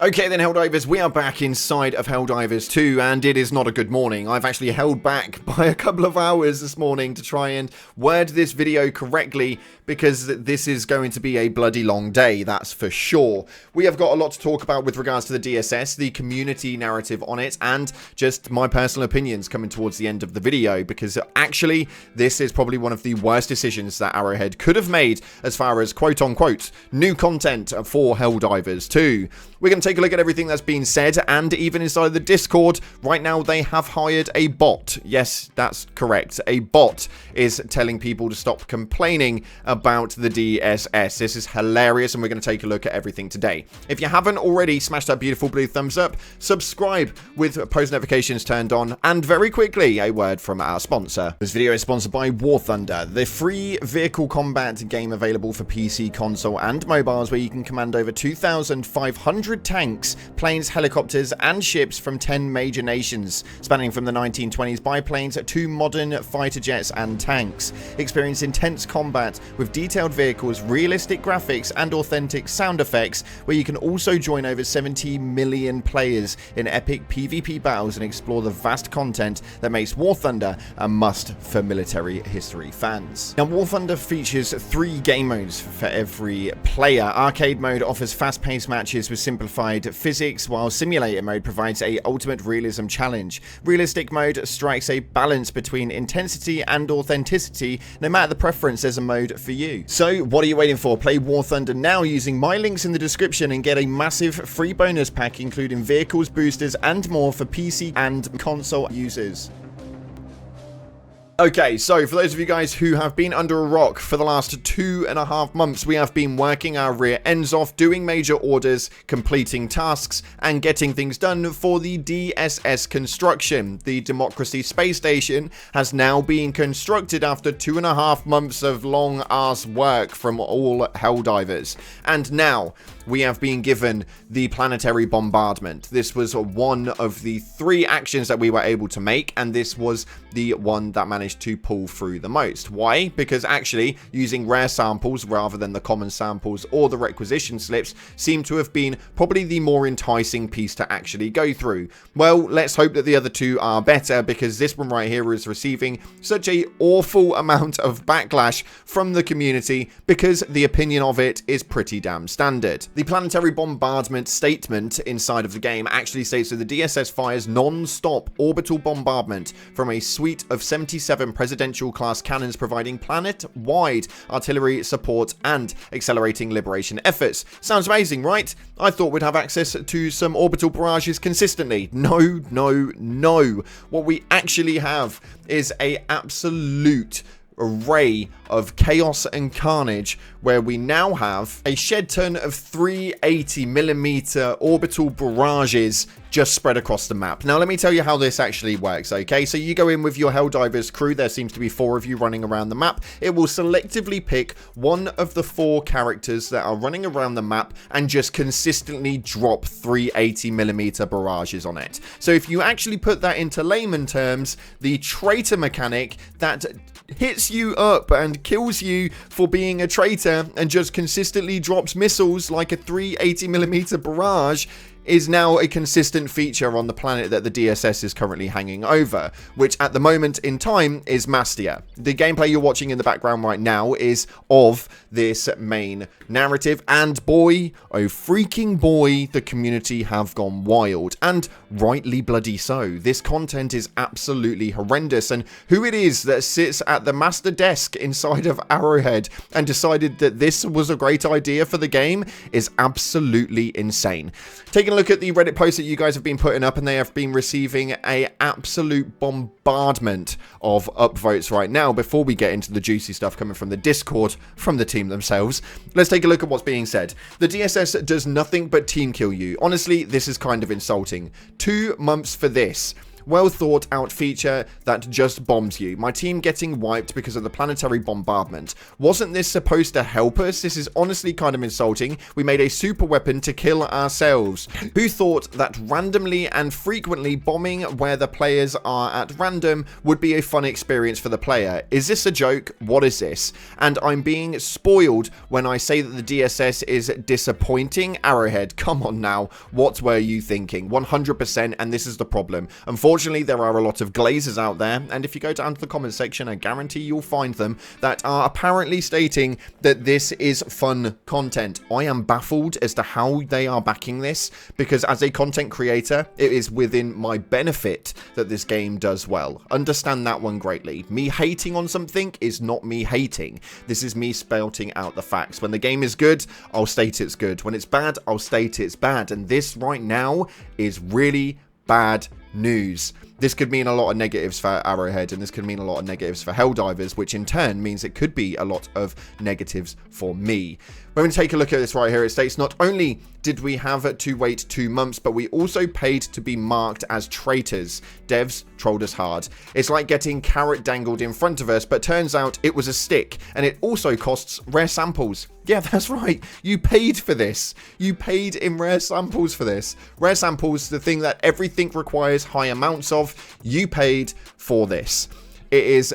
Okay then, Helldivers, we are back inside of Helldivers 2, and it is not a good morning. I've actually held back by a couple of hours this morning to try and word this video correctly, because this is going to be a bloody long day, that's for sure. We have got a lot to talk about with regards to the DSS, the community narrative on it, and just my personal opinions coming towards the end of the video, because actually, this is probably one of the worst decisions that Arrowhead could have made as far as quote-unquote new content for Helldivers 2. We're going to take a look at everything that's been said, and even inside the Discord, right now they have hired a bot. Yes, that's correct. A bot is telling people to stop complaining about the DSS. This is hilarious, and we're going to take a look at everything today. If you haven't already, smash that beautiful blue thumbs up, subscribe with post notifications turned on, and very quickly, a word from our sponsor. This video is sponsored by War Thunder, the free vehicle combat game available for PC, console, and mobiles, where you can command over 2,500 tanks, planes, helicopters, and ships from 10 major nations, spanning from the 1920s biplanes to modern fighter jets and tanks. Experience intense combat with detailed vehicles, realistic graphics, and authentic sound effects, where you can also join over 70 million players in epic PvP battles and explore the vast content that makes War Thunder a must for military history fans. Now, War Thunder features 3 game modes for every player. Arcade mode offers fast-paced matches with simplified physics, while simulator mode provides a ultimate realism challenge. Realistic mode strikes a balance between intensity and authenticity. No matter the preference, there's a mode for you. So what are you waiting for? Play War Thunder now using my links in the description and get a massive free bonus pack including vehicles, boosters, and more for PC and console users. Okay, so for those of you guys who have been under a rock for the last 2.5 months, we have been working our rear ends off, doing major orders, completing tasks, and getting things done for the DSS construction. The Democracy Space Station has now been constructed after 2.5 months of long-ass work from all Helldivers. And now, we have been given the planetary bombardment. This was one of the 3 actions that we were able to make, and this was the one that managed to pull through the most. Why? Because actually using rare samples rather than the common samples or the requisition slips seemed to have been probably the more enticing piece to actually go through. Well, let's hope that the other 2 are better, because this one right here is receiving such a awful amount of backlash from the community because the opinion of it is pretty damn standard. The planetary bombardment statement inside of the game actually states that the DSS fires non-stop orbital bombardment from a suite of 77 presidential class cannons, providing planet-wide artillery support and accelerating liberation efforts. Sounds amazing, right? I thought we'd have access to some orbital barrages consistently. No, no, no. What we actually have is a absolute array of chaos and carnage, where we now have a shed ton of 380mm orbital barrages just spread across the map. Now, let me tell you how this actually works, okay? So you go in with your Helldivers crew. There seems to be 4 of you running around the map. It will selectively pick one of the 4 characters that are running around the map and just consistently drop 380mm barrages on it. So if you actually put that into layman terms, the traitor mechanic that hits you up and kills you for being a traitor and just consistently drops missiles like a 380mm barrage is now a consistent feature on the planet that the DSS is currently hanging over, which at the moment in time is Mastia. The gameplay you're watching in the background right now is of this main narrative, and boy, oh freaking boy, the community have gone wild, and rightly bloody so. This content is absolutely horrendous, and who it is that sits at the master desk inside of Arrowhead and decided that this was a great idea for the game is absolutely insane. Taking a look at the Reddit posts that you guys have been putting up, and they have been receiving a absolute bombardment of upvotes right now. Before we get into the juicy stuff coming from the Discord, from the team themselves, let's take a look at what's being said. The DSS does nothing but team kill you. Honestly, this is kind of insulting. 2 months for this. well thought out feature that just bombs you. My team getting wiped because of the planetary bombardment. Wasn't this supposed to help us? This is honestly kind of insulting. We made a super weapon to kill ourselves. Who thought that randomly and frequently bombing where the players are at random would be a fun experience for the player? Is this a joke? What is this? And I'm being spoiled when I say that the DSS is disappointing. Arrowhead, come on now. What were you thinking? 100%, and this is the problem. Unfortunately, there are a lot of glazers out there, and if you go down to the comment section, I guarantee you'll find them, that are apparently stating that this is fun content. I am baffled as to how they are backing this, because as a content creator, it is within my benefit that this game does well. Understand that one greatly. Me hating on something is not me hating. This is me spouting out the facts. When the game is good, I'll state it's good. When it's bad, I'll state it's bad. And this right now is really bad news. This could mean a lot of negatives for Arrowhead, and this could mean a lot of negatives for Helldivers, which in turn means it could be a lot of negatives for me. When we take a look at this right here, it states not only did we have to wait 2 months, but we also paid to be marked as traitors. Devs trolled us hard. It's like getting carrot dangled in front of us, but turns out it was a stick, and it also costs rare samples. Yeah, that's right. You paid for this. You paid in rare samples for this. Rare samples, the thing that everything requires high amounts of, you paid for this. It is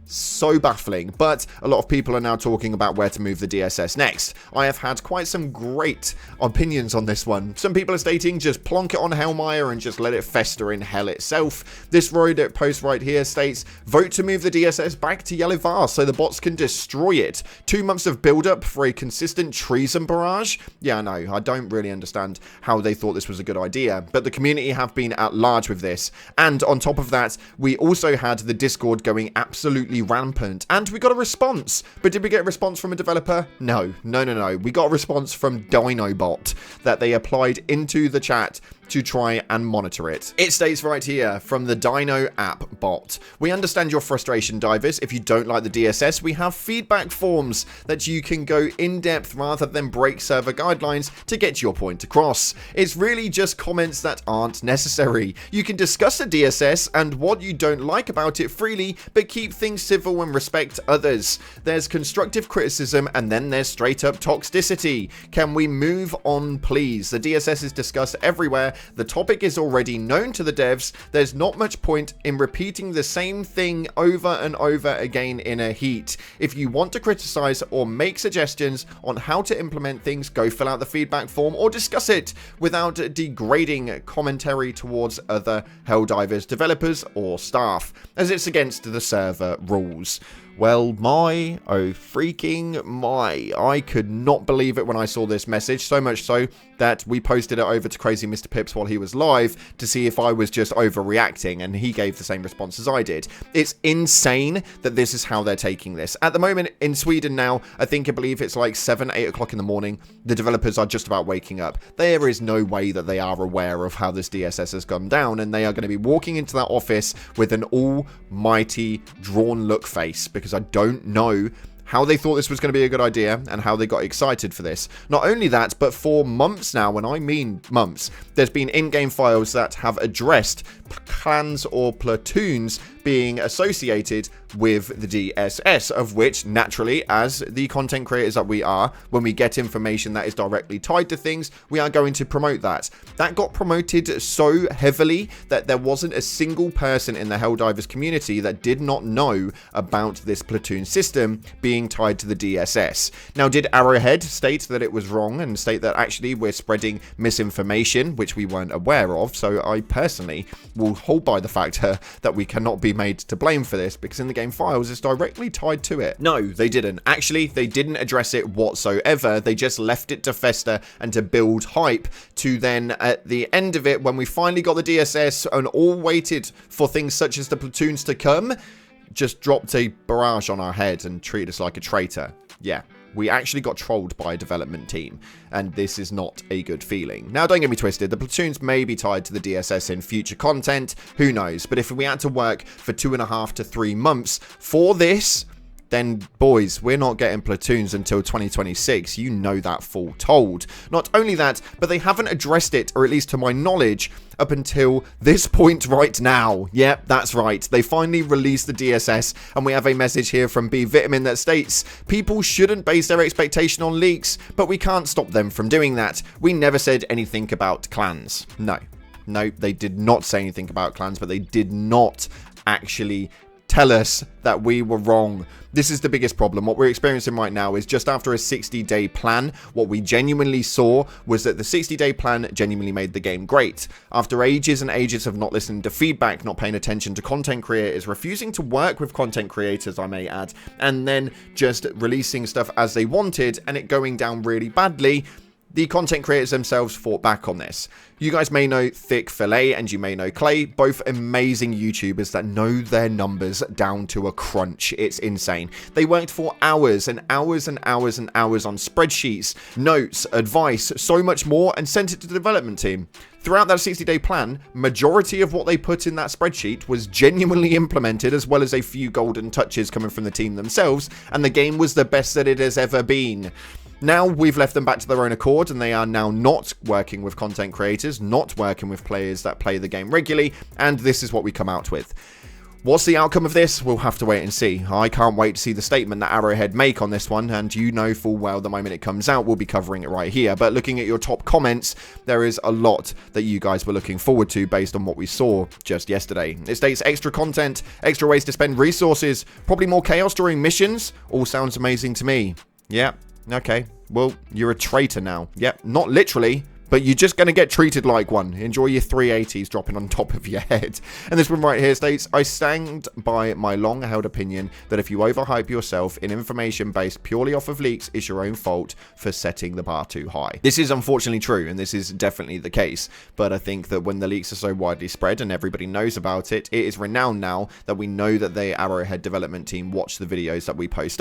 so baffling, but a lot of people are now talking about where to move the DSS next. I have had quite some great opinions on this one. Some people are stating just plonk it on Hellmire and just let it fester in hell itself. This Roid post right here states, vote to move the DSS back to Yellow Vars so the bots can destroy it. 2 months of build-up for a consistent treason barrage? Yeah, I know, I don't really understand how they thought this was a good idea, but the community have been at large with this. And on top of that, we also had the Discord going absolutely rampant, and we got a response. But did we get a response from a developer? No. We got a response from Dinobot that they applied into the chat to try and monitor it. It states right here from the Dino app bot, we understand your frustration, divers. If you don't like the DSS, we have feedback forms that you can go in depth rather than break server guidelines to get your point across. It's really just comments that aren't necessary. You can discuss the DSS and what you don't like about it freely, but keep things civil and respect others. There's constructive criticism and then there's straight up toxicity. Can we move on, please? The DSS is discussed everywhere. The topic is already known to the devs. There's not much point in repeating the same thing over and over again in a heat. If you want to criticize or make suggestions on how to implement things, go fill out the feedback form or discuss it without degrading commentary towards other Helldivers developers or staff, as it's against the server rules. Well, my, oh freaking my, I could not believe it when I saw this message, so much so that we posted it over to Crazy Mr. Pips while he was live to see if I was just overreacting, and he gave the same response as I did. It's insane that this is how they're taking this. At the moment in Sweden now, I believe it's like 7, 8 o'clock in the morning. The developers are just about waking up. There is no way that they are aware of how this DSS has gone down, and they are going to be walking into that office with an almighty drawn look face, because I don't know how they thought this was going to be a good idea and how they got excited for this. Not only that, but for months now, and I mean months, there's been in-game files that have addressed clans or platoons being associated with the DSS, of which, naturally, as the content creators that we are, when we get information that is directly tied to things, we are going to promote that. That got promoted so heavily that there wasn't a single person in the Helldivers community that did not know about this platoon system being tied to the DSS. Now, did Arrowhead state that it was wrong and state that actually we're spreading misinformation, which we weren't aware of? So I personally will hold by the fact that we cannot be made to blame for this, because in the game files it's directly tied to it. No, they didn't. Actually, they didn't address it whatsoever. They just left it to fester and to build hype, to then at the end of it, when we finally got the DSS and all waited for things such as the platoons to come, just dropped a barrage on our head and treated us like a traitor. Yeah. We actually got trolled by a development team, and this is not a good feeling. Now, don't get me twisted, the platoons may be tied to the DSS in future content, who knows, but if we had to work for 2.5 to 3 months for this, then boys, we're not getting Platoons until 2026. You know that full told. Not only that, but they haven't addressed it, or at least to my knowledge, up until this point right now. Yep, that's right. They finally released the DSS, and we have a message here from B Vitamin that states, people shouldn't base their expectation on leaks, but we can't stop them from doing that. We never said anything about clans. No, they did not say anything about clans, but they did not actually tell us that we were wrong. This is the biggest problem. What we're experiencing right now is just after a 60-day plan, what we genuinely saw was that the 60-day plan genuinely made the game great. After ages and ages of not listening to feedback, not paying attention to content creators, refusing to work with content creators, I may add, and then just releasing stuff as they wanted and it going down really badly, the content creators themselves fought back on this. You guys may know Thick Fillet and you may know Clay, both amazing YouTubers that know their numbers down to a crunch. It's insane. They worked for hours and hours and hours and hours on spreadsheets, notes, advice, so much more, and sent it to the development team. Throughout that 60-day plan, majority of what they put in that spreadsheet was genuinely implemented, as well as a few golden touches coming from the team themselves, and the game was the best that it has ever been. Now we've left them back to their own accord, and they are now not working with content creators, not working with players that play the game regularly, and this is what we come out with. What's the outcome of this? We'll have to wait and see. I can't wait to see the statement that Arrowhead make on this one, and you know full well the moment it comes out, we'll be covering it right here. But looking at your top comments, there is a lot that you guys were looking forward to based on what we saw just yesterday. It states extra content, extra ways to spend resources, probably more chaos during missions. All sounds amazing to me. Yeah. Okay, well, you're a traitor now. Yep, not literally, but you're just going to get treated like one. Enjoy your 380s dropping on top of your head. And this one right here states, I stand by my long-held opinion that if you overhype yourself in information based purely off of leaks, it's your own fault for setting the bar too high. This is unfortunately true, and this is definitely the case. But I think that when the leaks are so widely spread and everybody knows about it, it is renowned now that we know that the Arrowhead development team watch the videos that we post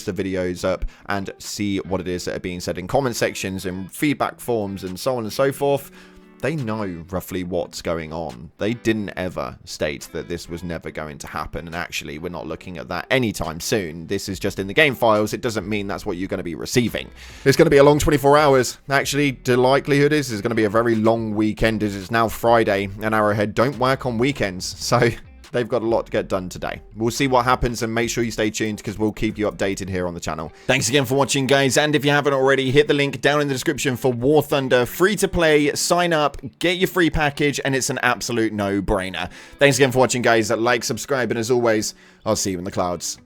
the videos up and see what it is that are being said in comment sections and feedback forms and so on and so forth. They know roughly what's going on. They didn't ever state that this was never going to happen, and actually we're not looking at that anytime soon. This is just in the game files. It doesn't mean that's what you're going to be receiving. It's going to be a long 24 hours. Actually, the likelihood is it's going to be a very long weekend, as it's now Friday and Arrowhead don't work on weekends, so they've got a lot to get done today. We'll see what happens, and make sure you stay tuned because we'll keep you updated here on the channel. Thanks again for watching, guys, and if you haven't already, hit the link down in the description for War Thunder. Free to play, sign up, get your free package, and it's an absolute no-brainer. Thanks again for watching, guys. Like, subscribe, and as always, I'll see you in the clouds.